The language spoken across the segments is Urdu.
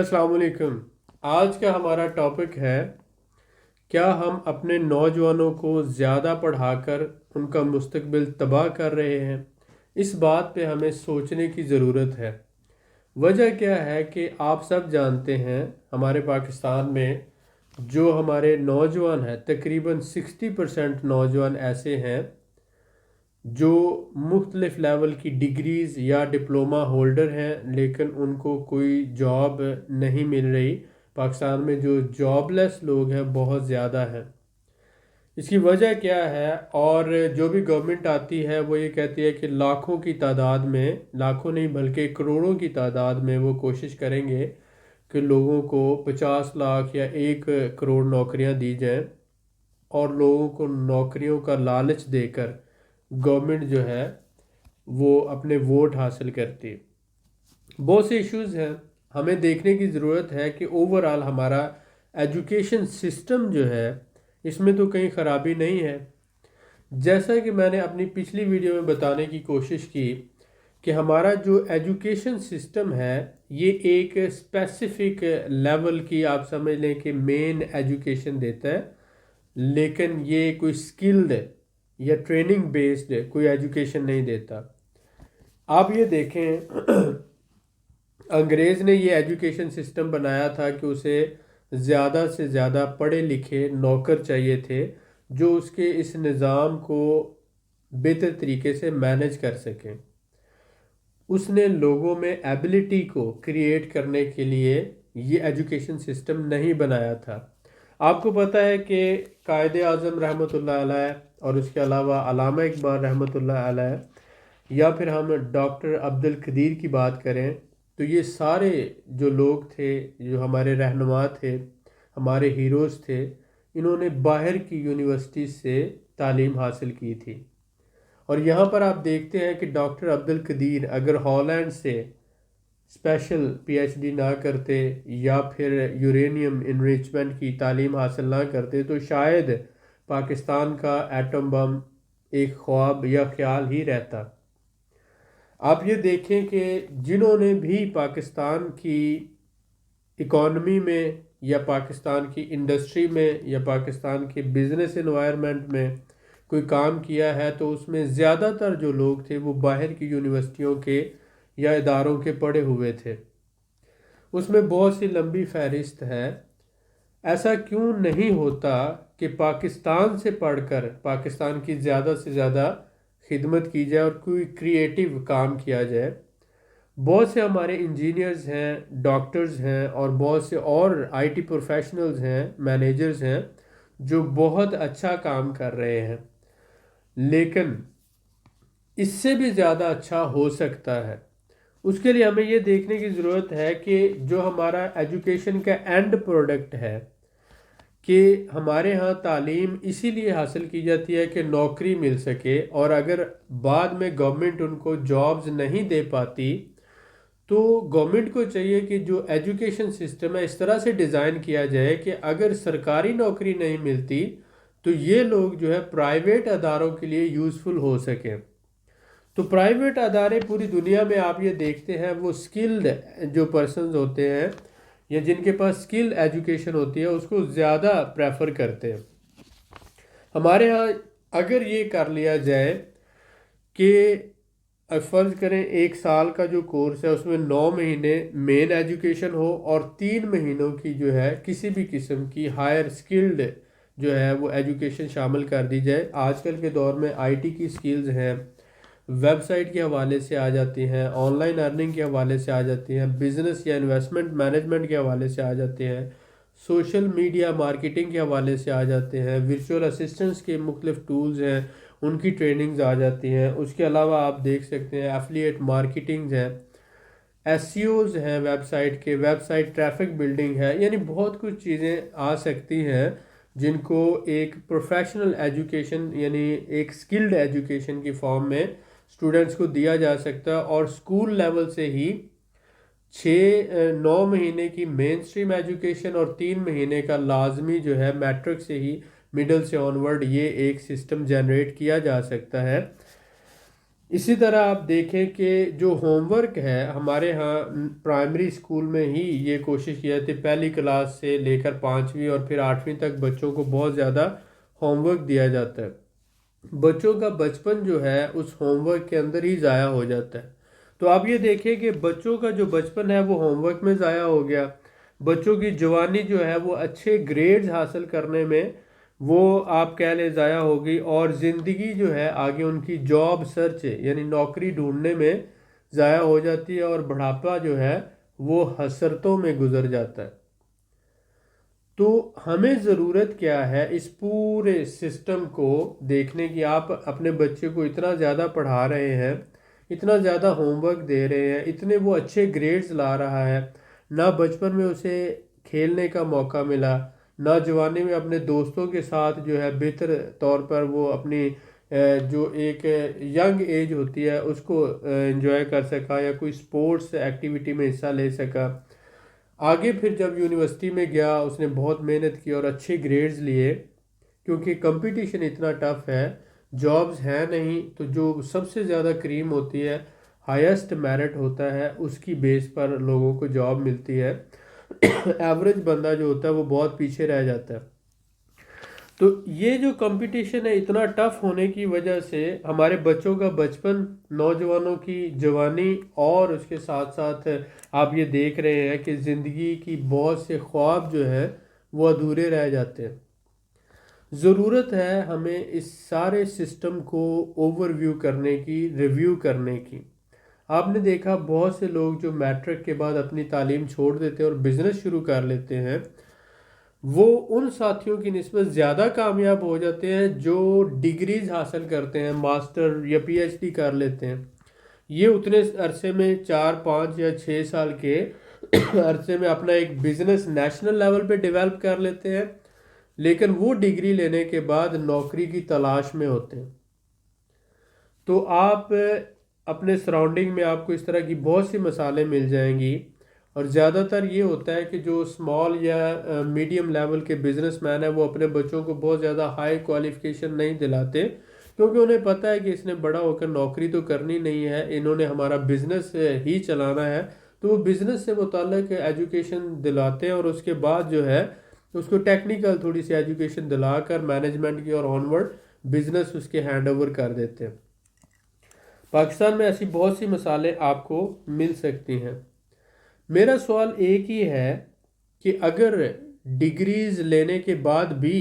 السلام علیکم۔ آج کا ہمارا ٹاپک ہے کیا ہم اپنے نوجوانوں کو زیادہ پڑھا کر ان کا مستقبل تباہ کر رہے ہیں؟ اس بات پہ ہمیں سوچنے کی ضرورت ہے۔ وجہ کیا ہے کہ آپ سب جانتے ہیں ہمارے پاکستان میں جو ہمارے نوجوان ہیں تقریباً 60% نوجوان ایسے ہیں جو مختلف لیول کی ڈگریز یا ڈپلومہ ہولڈر ہیں، لیکن ان کو کوئی جاب نہیں مل رہی۔ پاکستان میں جو جاب لیس لوگ ہیں بہت زیادہ ہیں۔ اس کی وجہ کیا ہے؟ اور جو بھی گورنمنٹ آتی ہے وہ یہ کہتی ہے کہ لاکھوں کی تعداد میں، لاکھوں نہیں بلکہ کروڑوں کی تعداد میں وہ کوشش کریں گے کہ لوگوں کو 50 لاکھ یا 1 کروڑ نوکریاں دی جائیں، اور لوگوں کو نوکریوں کا لالچ دے کر گورنمنٹ جو ہے وہ اپنے ووٹ حاصل کرتی۔ بہت سے ایشوز ہیں، ہمیں دیکھنے کی ضرورت ہے کہ اوورآل ہمارا ایجوکیشن سسٹم جو ہے اس میں تو کہیں خرابی نہیں ہے۔ جیسا کہ میں نے اپنی پچھلی ویڈیو میں بتانے کی کوشش کی کہ ہمارا جو ایجوکیشن سسٹم ہے یہ ایک اسپیسیفک لیول کی آپ سمجھ لیں کہ مین ایجوکیشن دیتا ہے، لیکن یہ کوئی سکلڈ یا ٹریننگ بیسڈ کوئی ایجوکیشن نہیں دیتا۔ آپ یہ دیکھیں انگریز نے یہ ایجوکیشن سسٹم بنایا تھا کہ اسے زیادہ سے زیادہ پڑھے لکھے نوکر چاہیے تھے جو اس کے اس نظام کو بہتر طریقے سے مینج کر سکیں۔ اس نے لوگوں میں ایبلٹی کو کریٹ کرنے کے لیے یہ ایجوکیشن سسٹم نہیں بنایا تھا۔ آپ کو پتہ ہے کہ قائد اعظم رحمۃ اللہ علیہ اور اس کے علاوہ علامہ اقبال رحمۃ اللہ علیہ، یا پھر ہم ڈاکٹر عبد القدیر کی بات کریں تو یہ سارے جو لوگ تھے، جو ہمارے رہنما تھے، ہمارے ہیروز تھے، انہوں نے باہر کی یونیورسٹی سے تعلیم حاصل کی تھی۔ اور یہاں پر آپ دیکھتے ہیں کہ ڈاکٹر عبد القدیر اگر ہالینڈ سے اسپیشل پی ایچ ڈی نہ کرتے یا پھر یورینیم انریچمنٹ کی تعلیم حاصل نہ کرتے تو شاید پاکستان کا ایٹم بم ایک خواب یا خیال ہی رہتا۔ آپ یہ دیکھیں کہ جنہوں نے بھی پاکستان کی اکانومی میں یا پاکستان کی انڈسٹری میں یا پاکستان کے بزنس انوائرمنٹ میں کوئی کام کیا ہے تو اس میں زیادہ تر جو لوگ تھے وہ باہر کی یونیورسٹیوں کے یا اداروں کے پڑھے ہوئے تھے۔ اس میں بہت سی لمبی فہرست ہے۔ ایسا کیوں نہیں ہوتا کہ پاکستان سے پڑھ کر پاکستان کی زیادہ سے زیادہ خدمت کی جائے اور کوئی کریٹیو کام کیا جائے؟ بہت سے ہمارے انجینئرز ہیں، ڈاکٹرز ہیں اور بہت سے اور آئی ٹی پروفیشنلز ہیں، مینیجرز ہیں جو بہت اچھا کام کر رہے ہیں، لیکن اس سے بھی زیادہ اچھا ہو سکتا ہے۔ اس کے لیے ہمیں یہ دیکھنے کی ضرورت ہے کہ جو ہمارا ایجوکیشن کا اینڈ پروڈکٹ ہے کہ ہمارے ہاں تعلیم اسی لیے حاصل کی جاتی ہے کہ نوکری مل سکے، اور اگر بعد میں گورنمنٹ ان کو جابز نہیں دے پاتی تو گورنمنٹ کو چاہیے کہ جو ایجوکیشن سسٹم ہے اس طرح سے ڈیزائن کیا جائے کہ اگر سرکاری نوکری نہیں ملتی تو یہ لوگ جو ہے پرائیویٹ اداروں کے لیے یوزفل ہو سکیں۔ تو پرائیویٹ ادارے پوری دنیا میں آپ یہ دیکھتے ہیں وہ سکلڈ جو پرسنز ہوتے ہیں یا جن کے پاس سکل ایجوکیشن ہوتی ہے اس کو زیادہ پریفر کرتے ہیں۔ ہمارے ہاں اگر یہ کر لیا جائے کہ فرض کریں 1 سال کا جو کورس ہے اس میں 9 مہینے مین ایجوکیشن ہو اور 3 مہینوں کی جو ہے کسی بھی قسم کی ہائر سکلڈ جو ہے وہ ایجوکیشن شامل کر دی جائے۔ آج کل کے دور میں آئی ٹی کی سکلز ہیں، ویب سائٹ کے حوالے سے آ جاتی ہیں، آن لائن ارننگ کے حوالے سے آ جاتی ہیں، بزنس یا انویسٹمنٹ مینجمنٹ کے حوالے سے آ جاتے ہیں، سوشل میڈیا مارکیٹنگ کے حوالے سے آ جاتے ہیں، ورچوئل اسسٹنٹس کے مختلف ٹولز ہیں ان کی ٹریننگز آ جاتی ہیں۔ اس کے علاوہ آپ دیکھ سکتے ہیں ایفلیٹ مارکیٹنگز ہیں، ایس سی اوز ہیں، ویب سائٹ کے ویب سائٹ ٹریفک بلڈنگ ہے، یعنی بہت کچھ چیزیں آ سکتی ہیں جن کو ایک پروفیشنل ایجوکیشن یعنی ایک سکلڈ ایجوکیشن کی فارم میں اسٹوڈنٹس کو دیا جا سکتا ہے، اور اسکول لیول سے ہی 9 مہینے کی مین اسٹریم ایجوکیشن اور 3 مہینے کا لازمی جو ہے میٹرک سے ہی مڈل سے آنورڈ یہ ایک سسٹم جنریٹ کیا جا سکتا ہے۔ اسی طرح آپ دیکھیں کہ جو ہوم ورک ہے ہمارے ہاں پرائمری اسکول میں ہی یہ کوشش کی جاتی ہے، پہلی کلاس سے لے کر 5ویں اور پھر 8ویں تک بچوں کو بہت زیادہ ہوم ورک دیا جاتا ہے۔ بچوں کا بچپن جو ہے اس ہوم ورک کے اندر ہی ضائع ہو جاتا ہے۔ تو آپ یہ دیکھیں کہ بچوں کا جو بچپن ہے وہ ہوم ورک میں ضائع ہو گیا، بچوں کی جوانی جو ہے وہ اچھے گریڈز حاصل کرنے میں وہ آپ کہہ لیں ضائع ہوگی، اور زندگی جو ہے آگے ان کی جاب سرچ یعنی نوکری ڈھونڈنے میں ضائع ہو جاتی ہے، اور بڑھاپا جو ہے وہ حسرتوں میں گزر جاتا ہے۔ تو ہمیں ضرورت کیا ہے اس پورے سسٹم کو دیکھنے کی؟ آپ اپنے بچے کو اتنا زیادہ پڑھا رہے ہیں، اتنا زیادہ ہوم ورک دے رہے ہیں، اتنے وہ اچھے گریڈز لا رہا ہے، نہ بچپن میں اسے کھیلنے کا موقع ملا، نہ جوانی میں اپنے دوستوں کے ساتھ جو ہے بہتر طور پر وہ اپنی جو ایک ینگ ایج ہوتی ہے اس کو انجوائے کر سکا، یا کوئی سپورٹس ایکٹیویٹی میں حصہ لے سکا۔ آگے پھر جب یونیورسٹی میں گیا اس نے بہت محنت کی اور اچھے گریڈز لیے، کیونکہ کمپٹیشن اتنا ٹف ہے، جابز ہیں نہیں، تو جو سب سے زیادہ کریم ہوتی ہے، ہائیسٹ میرٹ ہوتا ہے، اس کی بیس پر لوگوں کو جاب ملتی ہے۔ ایوریج بندہ جو ہوتا ہے وہ بہت پیچھے رہ جاتا ہے۔ تو یہ جو کمپٹیشن ہے اتنا ٹف ہونے کی وجہ سے ہمارے بچوں کا بچپن، نوجوانوں کی جوانی، اور اس کے ساتھ ساتھ آپ یہ دیکھ رہے ہیں کہ زندگی کی بہت سے خواب جو ہیں وہ ادھورے رہ جاتے ہیں۔ ضرورت ہے ہمیں اس سارے سسٹم کو اوور ویو کرنے کی، ریویو کرنے کی۔ آپ نے دیکھا بہت سے لوگ جو میٹرک کے بعد اپنی تعلیم چھوڑ دیتے ہیں اور بزنس شروع کر لیتے ہیں، وہ ان ساتھیوں کی نسبت زیادہ کامیاب ہو جاتے ہیں جو ڈگریز حاصل کرتے ہیں، ماسٹر یا پی ایچ ڈی کر لیتے ہیں۔ یہ اتنے عرصے میں 4 5 یا 6 سال کے عرصے میں اپنا ایک بزنس نیشنل لیول پہ ڈیولپ کر لیتے ہیں، لیکن وہ ڈگری لینے کے بعد نوکری کی تلاش میں ہوتے ہیں۔ تو آپ اپنے سراؤنڈنگ میں آپ کو اس طرح کی بہت سی مثالیں مل جائیں گی، اور زیادہ تر یہ ہوتا ہے کہ جو اسمال یا میڈیم لیول کے بزنس مین ہیں وہ اپنے بچوں کو بہت زیادہ ہائی کوالیفیکیشن نہیں دلاتے، کیونکہ انہیں پتہ ہے کہ اس نے بڑا ہو کر نوکری تو کرنی نہیں ہے، انہوں نے ہمارا بزنس ہی چلانا ہے۔ تو وہ بزنس سے متعلق ایجوکیشن دلاتے ہیں، اور اس کے بعد جو ہے اس کو ٹیکنیکل تھوڑی سی ایجوکیشن دلا کر مینجمنٹ کی اور آنورڈ بزنس اس کے ہینڈ اوور کر دیتے ہیں۔ پاکستان میں ایسی بہت سی مثالیں آپ کو مل سکتی ہیں۔ میرا سوال ایک ہی ہے کہ اگر ڈگریز لینے کے بعد بھی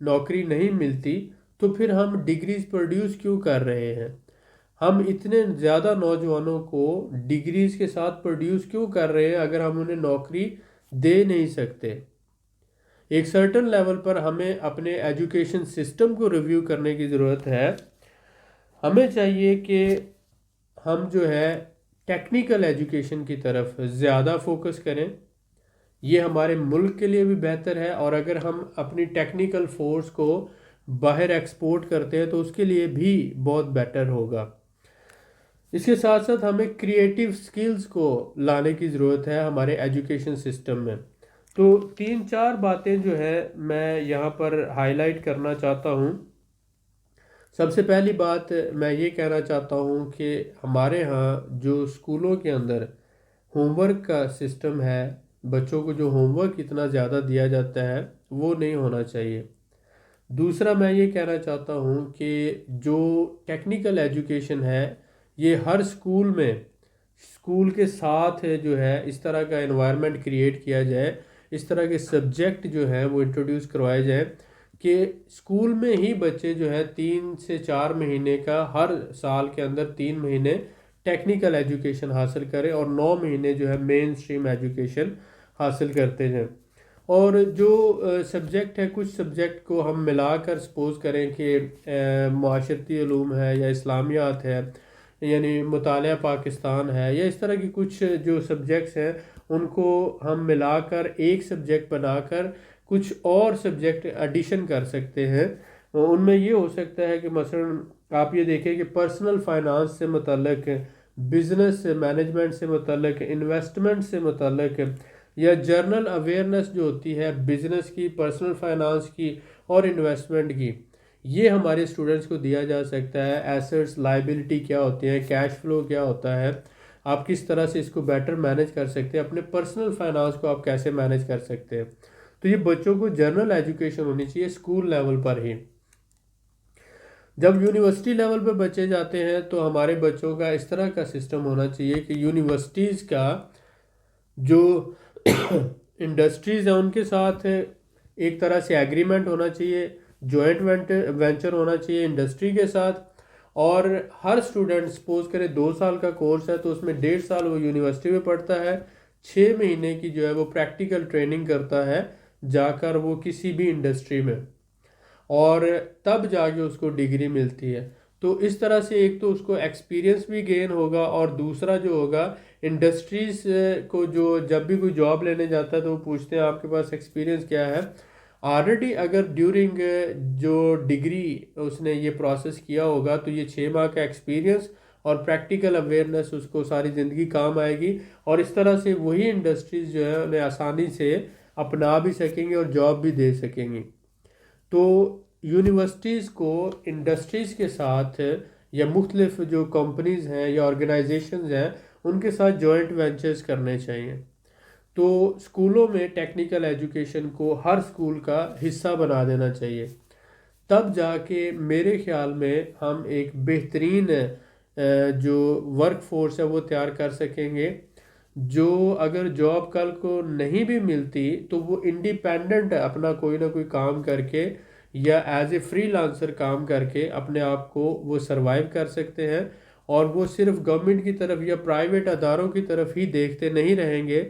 نوکری نہیں ملتی تو پھر ہم ڈگریز پروڈیوس کیوں کر رہے ہیں؟ ہم اتنے زیادہ نوجوانوں کو ڈگریز کے ساتھ پروڈیوس کیوں کر رہے ہیں اگر ہم انہیں نوکری دے نہیں سکتے؟ ایک سرٹن لیول پر ہمیں اپنے ایجوکیشن سسٹم کو ریویو کرنے کی ضرورت ہے۔ ہمیں چاہیے کہ ہم جو ہے ٹیکنیکل ایجوکیشن کی طرف زیادہ فوکس کریں، یہ ہمارے ملک کے لیے بھی بہتر ہے، اور اگر ہم اپنی ٹیکنیکل فورس کو باہر ایکسپورٹ کرتے ہیں تو اس کے لیے بھی بہت بیٹر ہوگا۔ اس کے ساتھ ساتھ ہمیں کریٹیو سکلز کو لانے کی ضرورت ہے ہمارے ایجوکیشن سسٹم میں۔ تو 3 4 باتیں جو ہے میں یہاں پر ہائی لائٹ کرنا چاہتا ہوں۔ سب سے پہلی بات میں یہ کہنا چاہتا ہوں کہ ہمارے ہاں جو اسکولوں کے اندر ہوم ورک کا سسٹم ہے، بچوں کو جو ہوم ورک اتنا زیادہ دیا جاتا ہے وہ نہیں ہونا چاہیے۔ دوسرا میں یہ کہنا چاہتا ہوں کہ جو ٹیکنیکل ایجوکیشن ہے یہ ہر اسکول میں، اسکول کے ساتھ جو ہے اس طرح کا انوائرمنٹ کریٹ کیا جائے، اس طرح کے سبجیکٹ جو ہیں وہ انٹروڈیوس کروائے جائیں کہ اسکول میں ہی بچے جو ہے 3 سے 4 مہینے کا، ہر سال کے اندر 3 مہینے ٹیکنیکل ایجوکیشن حاصل کریں اور 9 مہینے جو ہے مین اسٹریم ایجوکیشن حاصل کرتے ہیں۔ اور جو سبجیکٹ ہے، کچھ سبجیکٹ کو ہم ملا کر سپوز کریں کہ معاشرتی علوم ہے یا اسلامیات ہے، یعنی مطالعہ پاکستان ہے، یا اس طرح کی کچھ جو سبجیکٹس ہیں ان کو ہم ملا کر ایک سبجیکٹ بنا کر کچھ اور سبجیکٹ ایڈیشن کر سکتے ہیں۔ ان میں یہ ہو سکتا ہے کہ مثلا آپ یہ دیکھیں کہ پرسنل فائنانس سے متعلق، بزنس مینجمنٹ سے متعلق، انویسٹمنٹ سے متعلق، یا جرنل اویئرنیس جو ہوتی ہے بزنس کی، پرسنل فائنانس کی اور انویسٹمنٹ کی، یہ ہمارے اسٹوڈنٹس کو دیا جا سکتا ہے. ایسٹس لائبلٹی کیا ہوتے ہیں, کیش فلو کیا ہوتا ہے, آپ کس طرح سے اس کو بیٹر مینیج کر سکتے ہیں, اپنے پرسنل فائنانس کو آپ کیسے مینیج کر سکتے ہیں. تو یہ بچوں کو جنرل ایجوکیشن ہونی چاہیے اسکول لیول پر ہی. جب یونیورسٹی لیول پہ بچے جاتے ہیں تو ہمارے بچوں کا اس طرح کا سسٹم ہونا چاہیے کہ یونیورسٹیز کا جو انڈسٹریز ہیں ان کے ساتھ ایک طرح سے ایگریمنٹ ہونا چاہیے, جوائنٹ وینچر ہونا چاہیے انڈسٹری کے ساتھ. اور ہر اسٹوڈنٹ سپوز کرے 2 سال کا کورس ہے تو اس میں 1.5 سال وہ یونیورسٹی میں پڑھتا ہے, 6 مہینے کی جو ہے وہ پریکٹیکل ٹریننگ کرتا ہے جا کر وہ کسی بھی انڈسٹری میں, اور تب جا کے اس کو ڈگری ملتی ہے. تو اس طرح سے ایک تو اس کو ایکسپیرینس بھی گین ہوگا, اور دوسرا جو ہوگا انڈسٹریز کو جو جب بھی کوئی جاب لینے جاتا ہے تو وہ پوچھتے ہیں آپ کے پاس ایکسپیرینس کیا ہے. آلریڈی اگر ڈیورنگ جو ڈگری اس نے یہ پروسیس کیا ہوگا تو یہ 6 ماہ کا ایکسپیرینس اور پریکٹیکل اویئرنیس اس کو ساری زندگی کام آئے گی, اور اس طرح سے وہی انڈسٹریز جو ہے انہیں آسانی سے اپنا بھی سکیں گے اور جاب بھی دے سکیں گی. تو یونیورسٹیز کو انڈسٹریز کے ساتھ یا مختلف جو کمپنیز ہیں یا آرگنائزیشنز ہیں ان کے ساتھ جوائنٹ وینچرز کرنے چاہیے. تو اسکولوں میں ٹیکنیکل ایجوکیشن کو ہر اسکول کا حصہ بنا دینا چاہیے. تب جا کے میرے خیال میں ہم ایک بہترین جو ورک فورس ہے وہ تیار کر سکیں گے, جو اگر جاب کل کو نہیں بھی ملتی تو وہ انڈیپینڈنٹ اپنا کوئی نہ کوئی کام کر کے یا ایز اے فری لانسر کام کر کے اپنے آپ کو وہ سروائیو کر سکتے ہیں, اور وہ صرف گورنمنٹ کی طرف یا پرائیویٹ اداروں کی طرف ہی دیکھتے نہیں رہیں گے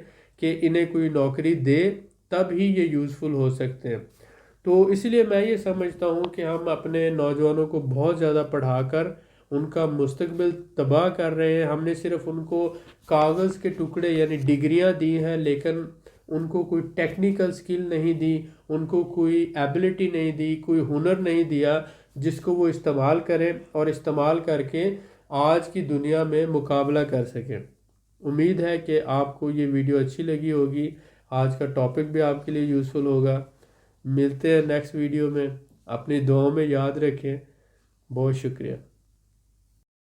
کہ انہیں کوئی نوکری دے تب ہی یہ یوزفل ہو سکتے ہیں. تو اس لیے میں یہ سمجھتا ہوں کہ ہم اپنے نوجوانوں کو بہت زیادہ پڑھا کر ان کا مستقبل تباہ کر رہے ہیں. ہم نے صرف ان کو کاغذ کے ٹکڑے یعنی ڈگریاں دی ہیں, لیکن ان کو کوئی ٹیکنیکل سکل نہیں دی, ان کو کوئی ایبلٹی نہیں دی, کوئی ہنر نہیں دیا جس کو وہ استعمال کریں اور استعمال کر کے آج کی دنیا میں مقابلہ کر سکیں. امید ہے کہ آپ کو یہ ویڈیو اچھی لگی ہوگی, آج کا ٹاپک بھی آپ کے لیے یوزفل ہوگا. ملتے ہیں نیکسٹ ویڈیو میں, اپنی دعاؤں میں یاد رکھیں. بہت شکریہ.